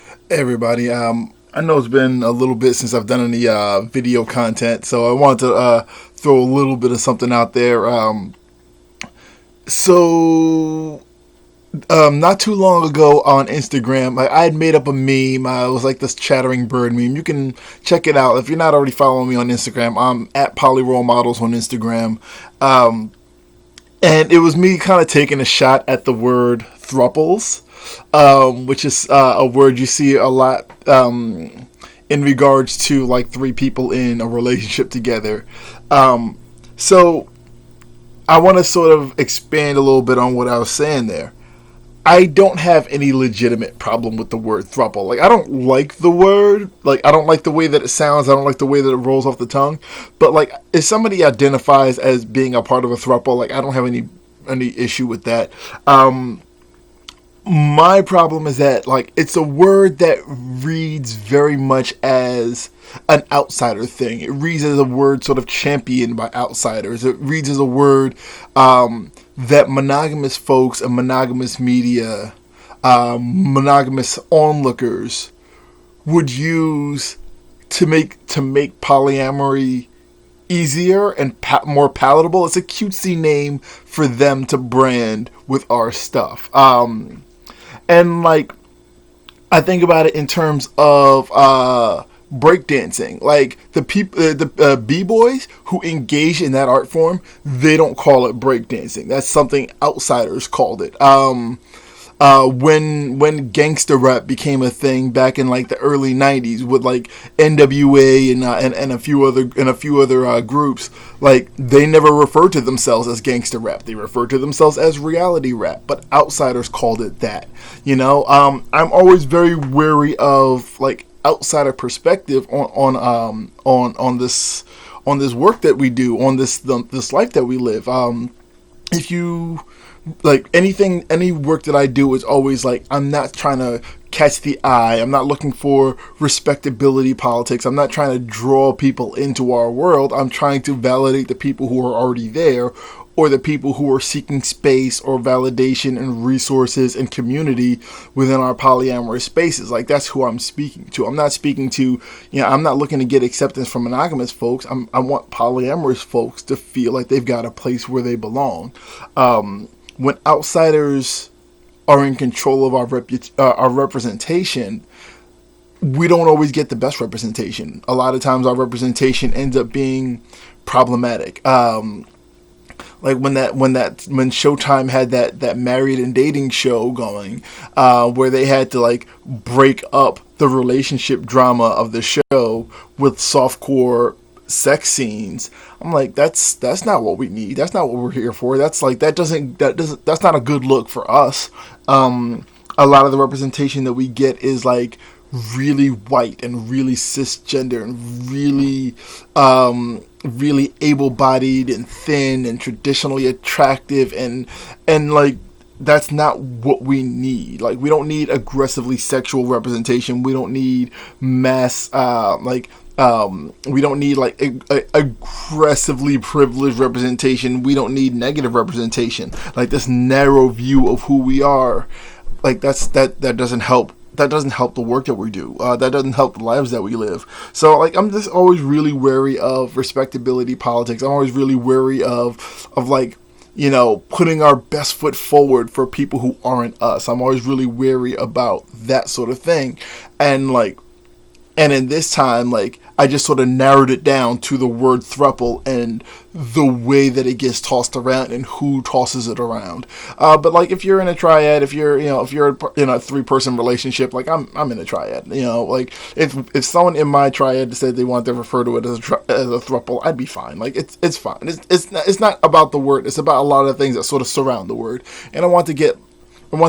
Hey everybody, I know it's been a little bit since I've done any video content, so I wanted to throw a little bit of something out there. So, not too long ago on Instagram, I had made up a meme. It was like this chattering bird meme. You can check it out if you're not already following me on Instagram. I'm at Polyroll Models on Instagram, and it was me kind of taking a shot at the word Throuples, which is a word you see a lot in regards to like three people in a relationship together. So I want to sort of expand a little bit on what I was saying there. I don't have any legitimate problem with the word thruple. Like, I don't like the word. Like, I don't like the way that it sounds. I don't like the way that it rolls off the tongue. But like, if somebody identifies as being a part of a thruple, like, I don't have any issue with that. My problem is that like it's a word that reads very much as an outsider thing. It reads as a word sort of championed by outsiders. It reads as a word that monogamous folks and monogamous media, monogamous onlookers would use to make polyamory easier and more palatable. It's a cutesy name for them to brand with our stuff. And like I think about it in terms of breakdancing. Like the people, the b-boys who engage in that art form, they don't call it breakdancing. That's something outsiders called it. When gangster rap became a thing back in like the early '90s with like NWA and a few other groups, like they never referred to themselves as gangster rap. They referred to themselves as reality rap, but outsiders called it that. I'm always very wary of like outsider perspective on this work that we do, on this life that we live. If you like any work that I do is always like I'm not trying to catch the eye. I'm not looking for respectability politics. I'm not trying to draw people into our world. I'm trying to validate the people who are already there, or the people who are seeking space or validation and resources and community within our polyamorous spaces. Like that's who I'm speaking to. I'm not speaking to, I'm not looking to get acceptance from monogamous folks. I want polyamorous folks to feel like they've got a place where they belong. When outsiders are in control of our representation, we don't always get the best representation. A lot of times, our representation ends up being problematic. Like when Showtime had that married and dating show going, where they had to like break up the relationship drama of the show with softcore sex scenes. I'm like, that's not what we need. That's not what we're here for. That's like that's not a good look for us. A lot of the representation that we get is like really white and really cisgender and really able-bodied and thin and traditionally attractive and like that's not what we need. Like we don't need aggressively sexual representation. We don't need mass we don't need like aggressively privileged representation. We don't need negative representation. Like this narrow view of who we are, like that doesn't help. That doesn't help the work that we do. That doesn't help the lives that we live. So like I'm just always really wary of respectability politics. I'm always really wary of like putting our best foot forward for people who aren't us. I'm always really wary about that sort of thing, and in this time, like, I just sort of narrowed it down to the word thruple and the way that it gets tossed around and who tosses it around. But like, if you're in a triad, if you're in a 3-person relationship, like I'm in a triad. Like if someone in my triad said they want to refer to it as a thruple, I'd be fine. Like it's fine. It's not about the word. It's about a lot of things that sort of surround the word. And I want to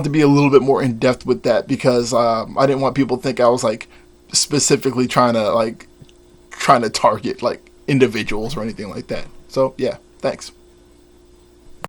be a little bit more in depth with that because I didn't want people to think I was like specifically trying to target like individuals or anything like that. So yeah, thanks.